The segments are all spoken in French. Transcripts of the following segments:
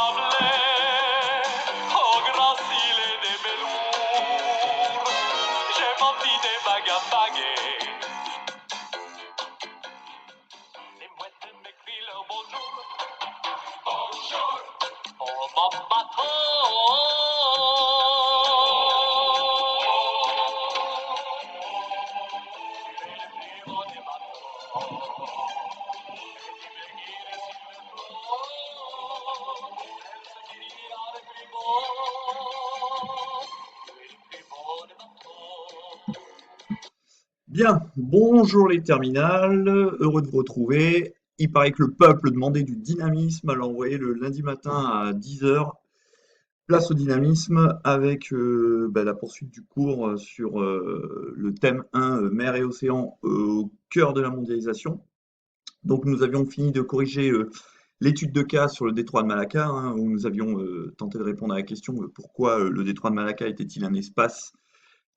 Oh, gracile de velours, j'ai mon petit des bagues à baguer. Les mouettes m'écrient leur bonjour. Bonjour. Oh, mon bateau. Bien, bonjour les terminales, heureux de vous retrouver. Il paraît que le peuple demandait du dynamisme, alors vous voyez le lundi matin à 10 heures, place au dynamisme avec la poursuite du cours sur le thème 1, mer et océan au cœur de la mondialisation. Donc nous avions fini de corriger l'étude de cas sur le détroit de Malacca, hein, où nous avions tenté de répondre à la question pourquoi le détroit de Malacca était-il un espace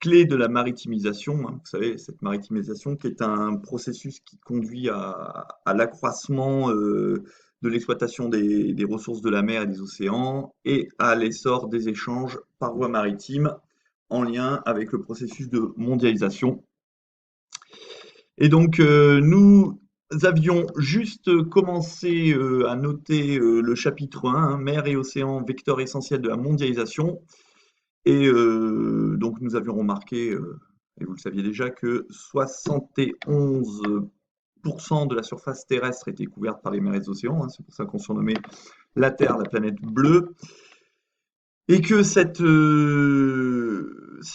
clé de la maritimisation, hein, vous savez, cette maritimisation qui est un processus qui conduit à l'accroissement de l'exploitation des ressources de la mer et des océans et à l'essor des échanges par voie maritime en lien avec le processus de mondialisation. Et donc, nous avions juste commencé à noter le chapitre 1, hein, mer et océan, vecteur essentiel de la mondialisation. Et donc nous avions remarqué, et vous le saviez déjà, que 71% de la surface terrestre était couverte par les mers et les océans, hein, c'est pour ça qu'on surnommait la Terre la planète bleue, et que ces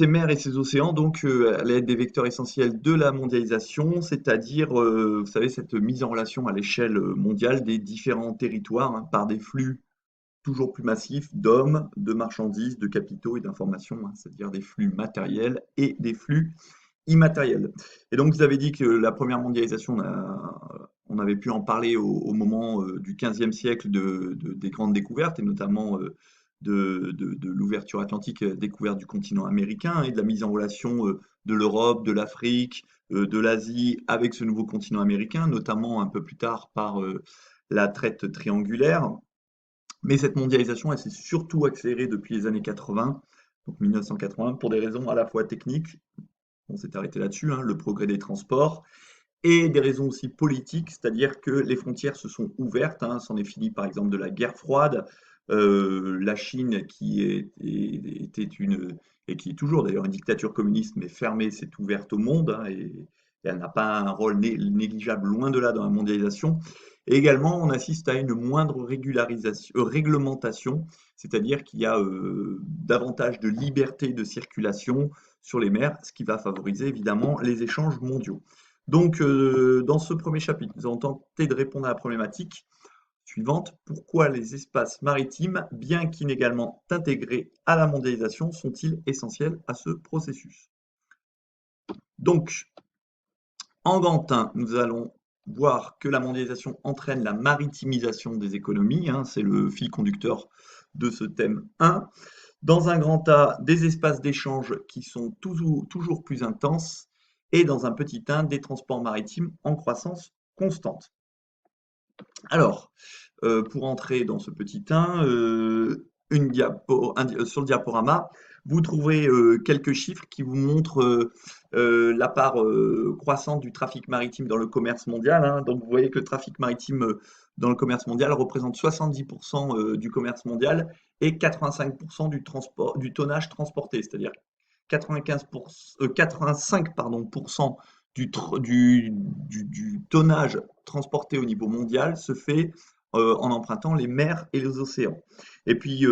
mers et ces océans donc allaient être des vecteurs essentiels de la mondialisation, c'est-à-dire, vous savez, cette mise en relation à l'échelle mondiale des différents territoires, hein, par des flux toujours plus massif d'hommes, de marchandises, de capitaux et d'informations, hein, c'est-à-dire des flux matériels et des flux immatériels. Et donc, vous avez dit que la première mondialisation, on avait pu en parler au moment du XVe siècle des grandes découvertes, et notamment de l'ouverture atlantique, découverte du continent américain, et de la mise en relation de l'Europe, de l'Afrique, de l'Asie avec ce nouveau continent américain, notamment un peu plus tard par la traite triangulaire. Mais cette mondialisation, elle s'est surtout accélérée depuis les années 80, donc 1980, pour des raisons à la fois techniques, on s'est arrêté là-dessus, hein, le progrès des transports, et des raisons aussi politiques, c'est-à-dire que les frontières se sont ouvertes, hein, c'en est fini par exemple de la guerre froide, la Chine était et qui est toujours d'ailleurs une dictature communiste, mais fermée, s'est ouverte au monde, hein, et elle n'a pas un rôle négligeable, loin de là, dans la mondialisation. Et également, on assiste à une moindre réglementation, c'est-à-dire qu'il y a davantage de liberté de circulation sur les mers, ce qui va favoriser évidemment les échanges mondiaux. Donc, dans ce premier chapitre, nous allons tenter de répondre à la problématique suivante. Pourquoi les espaces maritimes, bien qu'inégalement intégrés à la mondialisation, sont-ils essentiels à ce processus? Donc, en grand 1, nous allons voir que la mondialisation entraîne la maritimisation des économies, hein, c'est le fil conducteur de ce thème 1. Dans un grand A, des espaces d'échange qui sont toujours plus intenses, et dans un petit 1, des transports maritimes en croissance constante. Alors, pour entrer dans ce petit 1, sur le diaporama, vous trouverez quelques chiffres qui vous montrent la part croissante du trafic maritime dans le commerce mondial, hein. Donc, vous voyez que le trafic maritime dans le commerce mondial représente 70% du commerce mondial et 85% du tonnage transporté, c'est-à-dire 85 pardon, du tonnage transporté au niveau mondial se fait en empruntant les mers et les océans. Et puis,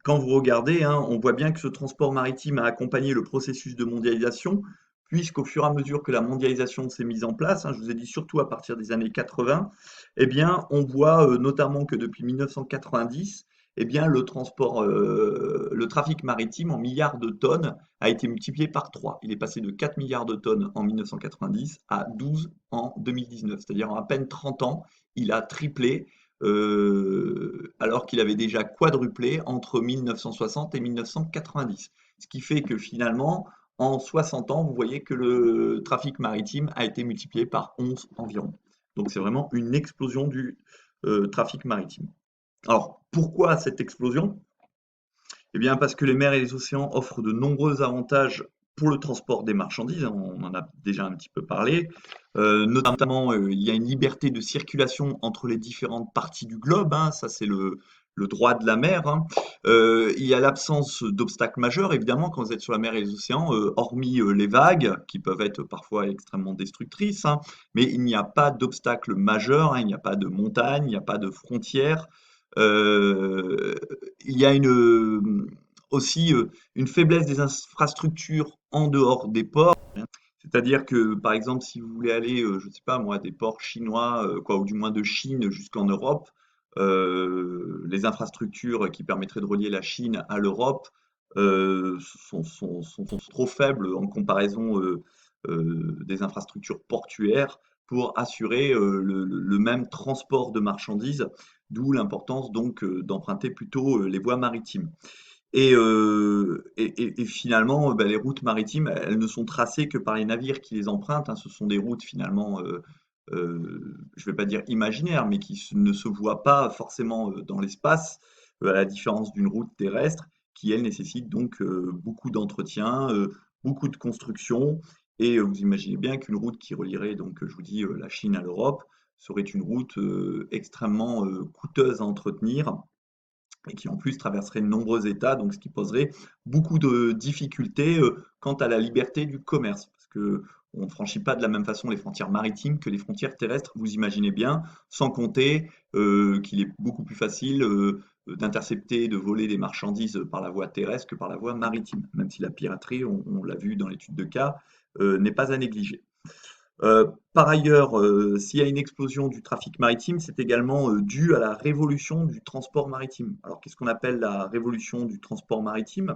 quand vous regardez, hein, on voit bien que ce transport maritime a accompagné le processus de mondialisation, puisqu'au fur et à mesure que la mondialisation s'est mise en place, hein, je vous ai dit surtout à partir des années 80, eh bien, on voit notamment que depuis 1990, eh bien, le trafic maritime en milliards de tonnes a été multiplié par 3. Il est passé de 4 milliards de tonnes en 1990 à 12 en 2019. C'est-à-dire en à peine 30 ans, il a triplé alors qu'il avait déjà quadruplé entre 1960 et 1990. Ce qui fait que finalement, en 60 ans, vous voyez que le trafic maritime a été multiplié par 11 environ. Donc c'est vraiment une explosion trafic maritime. Alors, pourquoi cette explosion? Eh bien, parce que les mers et les océans offrent de nombreux avantages pour le transport des marchandises, hein, on en a déjà un petit peu parlé. Notamment, il y a une liberté de circulation entre les différentes parties du globe, hein, ça c'est le droit de la mer, hein. Il y a l'absence d'obstacles majeurs, évidemment, quand vous êtes sur la mer et les océans, hormis les vagues, qui peuvent être parfois extrêmement destructrices, hein, mais il n'y a pas d'obstacles majeurs, hein, il n'y a pas de montagnes, il n'y a pas de frontières. Euh, il y a aussi une faiblesse des infrastructures en dehors des ports. C'est-à-dire que, par exemple, si vous voulez aller, je ne sais pas moi, des ports chinois, quoi, ou du moins de Chine jusqu'en Europe, les infrastructures qui permettraient de relier la Chine à l'Europe sont trop faibles en comparaison des infrastructures portuaires pour assurer le même transport de marchandises, d'où l'importance donc d'emprunter plutôt les voies maritimes. Et finalement, bah, les routes maritimes, elles ne sont tracées que par les navires qui les empruntent, hein. Ce sont des routes finalement, je ne vais pas dire imaginaires, mais ne se voient pas forcément dans l'espace, à la différence d'une route terrestre qui, elle, nécessite donc beaucoup d'entretien, beaucoup de construction. Et vous imaginez bien qu'une route qui relierait, donc, je vous dis, la Chine à l'Europe, serait une route extrêmement coûteuse à entretenir et qui en plus traverserait de nombreux États, donc ce qui poserait beaucoup de difficultés quant à la liberté du commerce, parce que on ne franchit pas de la même façon les frontières maritimes que les frontières terrestres, vous imaginez bien, sans compter qu'il est beaucoup plus facile d'intercepter, de voler des marchandises par la voie terrestre que par la voie maritime, même si la piraterie, on l'a vu dans l'étude de cas, n'est pas à négliger. Par ailleurs, s'il y a une explosion du trafic maritime, c'est également dû à la révolution du transport maritime. Alors, qu'est-ce qu'on appelle la révolution du transport maritime?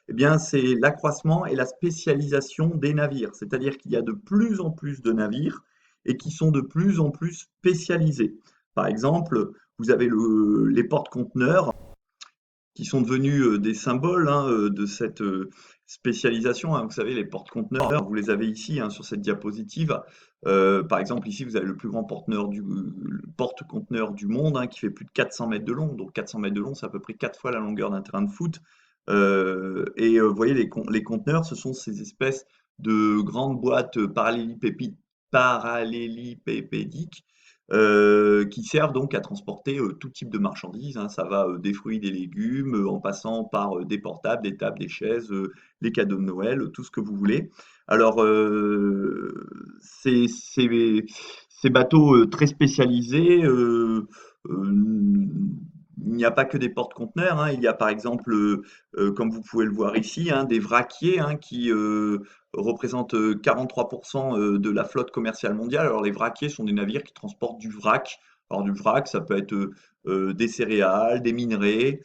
Eh bien, c'est l'accroissement et la spécialisation des navires. C'est-à-dire qu'il y a de plus en plus de navires et qui sont de plus en plus spécialisés. Par exemple, vous avez les porte-conteneurs qui sont devenus des symboles hein, de cette spécialisation, hein. Vous savez, les porte-conteneurs, vous les avez ici hein, sur cette diapositive. Par exemple, ici, vous avez le plus grand porte-conteneur du monde hein, qui fait plus de 400 mètres de long. Donc 400 mètres de long, c'est à peu près 4 fois la longueur d'un terrain de foot. Vous voyez, les conteneurs, ce sont ces espèces de grandes boîtes parallélipédiques qui servent donc à transporter tout type de marchandises, hein. Ça va des fruits, des légumes, en passant par des portables, des tables, des chaises, les cadeaux de Noël, tout ce que vous voulez. Alors, ces bateaux très spécialisés, il n'y a pas que des porte-conteneurs, hein. Il y a par exemple, comme vous pouvez le voir ici, hein, des vraquiers hein, qui représentent 43% de la flotte commerciale mondiale. Alors les vraquiers sont des navires qui transportent du vrac. Alors du vrac, ça peut être des céréales, des minerais,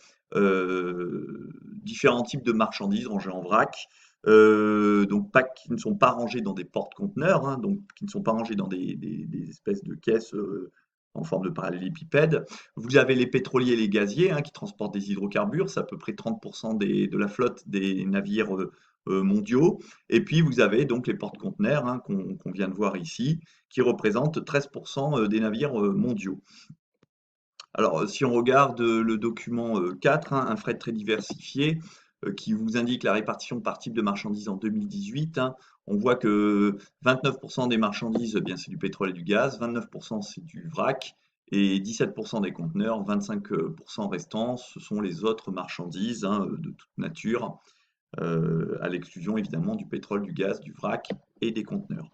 différents types de marchandises rangées en vrac. Donc pas, qui ne sont pas rangés dans des porte-conteneurs, hein, donc qui ne sont pas rangés dans des espèces de caisses en forme de parallélépipède. Vous avez les pétroliers et les gaziers hein, qui transportent des hydrocarbures, c'est à peu près 30% de la flotte des navires mondiaux. Et puis vous avez donc les porte-conteneurs hein, qu'on vient de voir ici, qui représentent 13% des navires mondiaux. Alors, si on regarde le document 4, hein, un fret très diversifié, qui vous indique la répartition par type de marchandises en 2018, hein, on voit que 29% des marchandises, eh bien, c'est du pétrole et du gaz, 29% c'est du vrac, et 17% des conteneurs, 25% restants, ce sont les autres marchandises hein, de toute nature, à l'exclusion évidemment du pétrole, du gaz, du vrac et des conteneurs.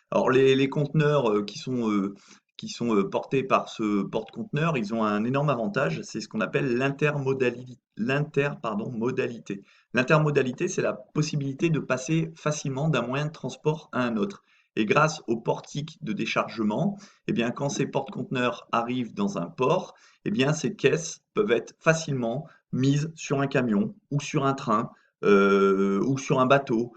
Alors les conteneurs qui sont portés par ce porte-conteneur, ils ont un énorme avantage, c'est ce qu'on appelle l'intermodalité. L'intermodalité, c'est la possibilité de passer facilement d'un moyen de transport à un autre. Et grâce au portique de déchargement, eh bien, quand ces porte-conteneurs arrivent dans un port, eh bien, ces caisses peuvent être facilement mises sur un camion ou sur un train ou sur un bateau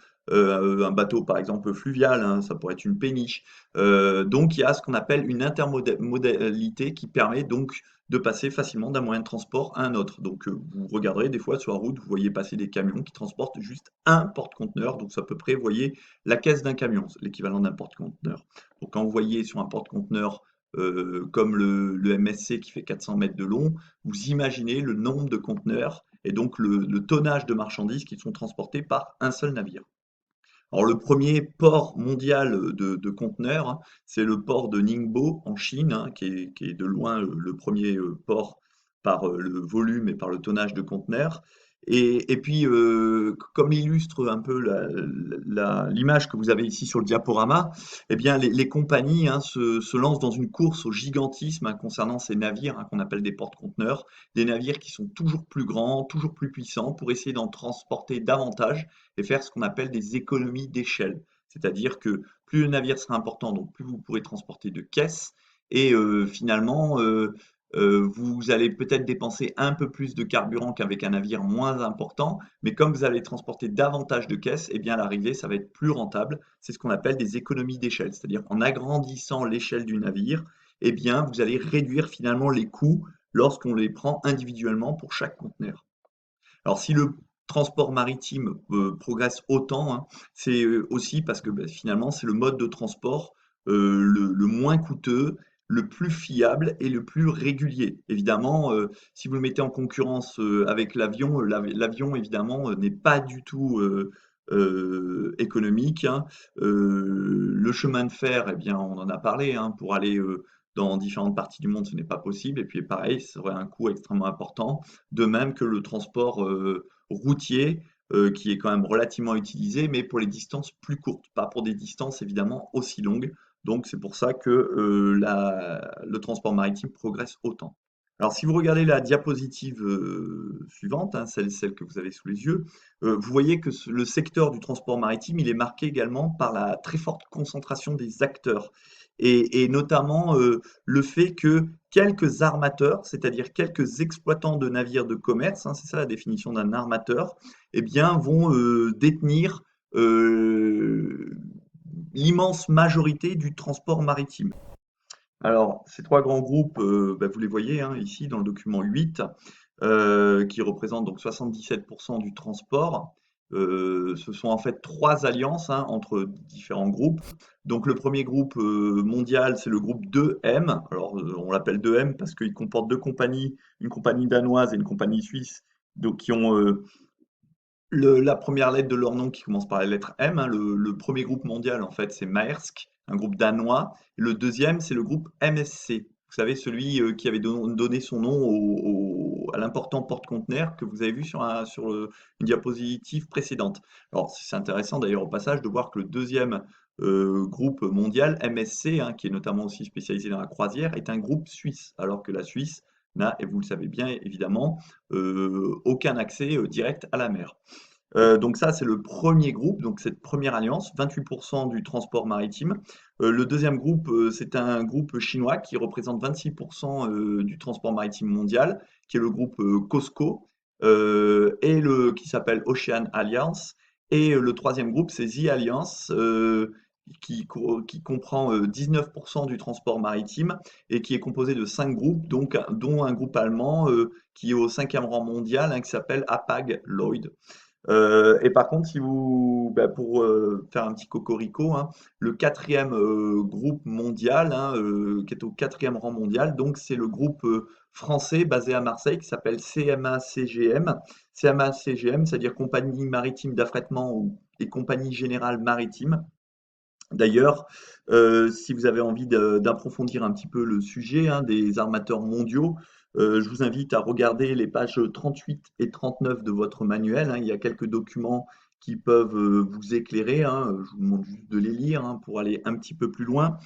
par exemple fluvial, hein, ça pourrait être une péniche. Donc il y a ce qu'on appelle une intermodalité qui permet donc de passer facilement d'un moyen de transport à un autre. Donc vous regarderez des fois sur la route, vous voyez passer des camions qui transportent juste un porte-conteneur, donc c'est à peu près, vous voyez, la caisse d'un camion, l'équivalent d'un porte-conteneur. Donc quand vous voyez sur un porte-conteneur comme le MSC qui fait 400 mètres de long, vous imaginez le nombre de conteneurs et donc le tonnage de marchandises qui sont transportés par un seul navire. Alors le premier port mondial de conteneurs, hein, c'est le port de Ningbo en Chine, hein, qui est de loin le premier port par le volume et par le tonnage de conteneurs. Et puis, comme illustre un peu l'image que vous avez ici sur le diaporama, eh bien les compagnies, hein, se lancent dans une course au gigantisme, hein, concernant ces navires, hein, qu'on appelle des porte-conteneurs, des navires qui sont toujours plus grands, toujours plus puissants pour essayer d'en transporter davantage et faire ce qu'on appelle des économies d'échelle. C'est-à-dire que plus le navire sera important, donc plus vous pourrez transporter de caisses, et finalement, vous allez peut-être dépenser un peu plus de carburant qu'avec un navire moins important, mais comme vous allez transporter davantage de caisses, eh bien à l'arrivée, ça va être plus rentable. C'est ce qu'on appelle des économies d'échelle, c'est-à-dire en agrandissant l'échelle du navire, eh bien vous allez réduire finalement les coûts lorsqu'on les prend individuellement pour chaque conteneur. Alors si le transport maritime progresse autant, hein, c'est aussi parce que finalement c'est le mode de transport le moins coûteux, le plus fiable et le plus régulier. Évidemment, si vous le mettez en concurrence avec l'avion, l'avion évidemment n'est pas du tout économique, hein. Le chemin de fer, eh bien, on en a parlé, hein, pour aller dans différentes parties du monde, ce n'est pas possible. Et puis pareil, ça aurait un coût extrêmement important. De même que le transport routier, qui est quand même relativement utilisé, mais pour les distances plus courtes, pas pour des distances évidemment aussi longues. Donc c'est pour ça que le transport maritime progresse autant. Alors si vous regardez la diapositive suivante, hein, celle que vous avez sous les yeux, vous voyez que le secteur du transport maritime, il est marqué également par la très forte concentration des acteurs et notamment le fait que quelques armateurs, c'est-à-dire quelques exploitants de navires de commerce, hein, c'est ça la définition d'un armateur, eh bien, vont détenir euh, l'immense majorité du transport maritime. Alors, ces trois grands groupes, vous les voyez, hein, ici dans le document 8, qui représentent donc 77% du transport. Ce sont en fait trois alliances, hein, entre différents groupes. Donc le premier groupe mondial, c'est le groupe 2M. Alors on l'appelle 2M parce qu'il comporte deux compagnies, une compagnie danoise et une compagnie suisse, donc qui ont la première lettre de leur nom qui commence par la lettre M, hein. Le premier groupe mondial, en fait, c'est Maersk, un groupe danois. Le deuxième, c'est le groupe MSC. Vous savez, celui qui avait donné son nom à l'important porte-conteneur que vous avez vu une diapositive précédente. Alors, c'est intéressant d'ailleurs au passage de voir que le deuxième groupe mondial, MSC, hein, qui est notamment aussi spécialisé dans la croisière, est un groupe suisse, alors que la Suisse n'a, et vous le savez bien évidemment, aucun accès direct à la mer. Donc ça, c'est le premier groupe, donc cette première alliance, 28% du transport maritime. Le deuxième groupe, c'est un groupe chinois qui représente 26% du transport maritime mondial, qui est le groupe COSCO, qui s'appelle Ocean Alliance. Et le troisième groupe, c'est The Alliance, qui comprend 19% du transport maritime et qui est composé de cinq groupes, donc, dont un groupe allemand qui est au cinquième rang mondial, hein, qui s'appelle Hapag-Lloyd. Et par contre, si vous, pour faire un petit cocorico, hein, le quatrième groupe mondial, hein, qui est au quatrième rang mondial, donc c'est le groupe français basé à Marseille qui s'appelle CMA-CGM. CMA-CGM, c'est-à-dire Compagnie Maritime d'Affrètement et Compagnie Générale Maritime. D'ailleurs, si vous avez envie d'approfondir un petit peu le sujet, hein, des armateurs mondiaux, je vous invite à regarder les pages 38 et 39 de votre manuel, hein. Il y a quelques documents qui peuvent vous éclairer, hein. Je vous demande juste de les lire, hein, pour aller un petit peu plus loin.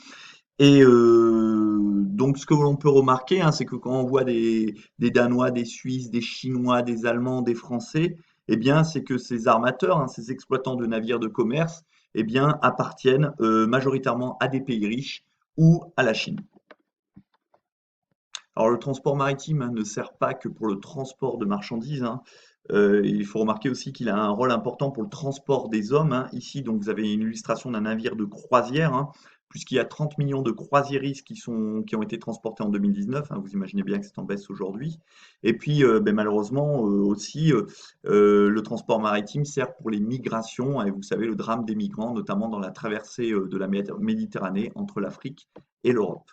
Et donc, ce que l'on peut remarquer, hein, c'est que quand on voit des Danois, des Suisses, des Chinois, des Allemands, des Français, eh bien, c'est que ces armateurs, hein, ces exploitants de navires de commerce, eh bien, appartiennent majoritairement à des pays riches ou à la Chine. Alors, le transport maritime, hein, ne sert pas que pour le transport de marchandises, hein. Il faut remarquer aussi qu'il a un rôle important pour le transport des hommes, hein. Ici, donc, vous avez une illustration d'un navire de croisière, hein, puisqu'il y a 30 millions de croisiéristes qui ont été transportés en 2019, hein. Vous imaginez bien que c'est en baisse aujourd'hui. Et puis, malheureusement, aussi, le transport maritime sert pour les migrations, hein, et vous savez, le drame des migrants, notamment dans la traversée de la Méditerranée entre l'Afrique et l'Europe.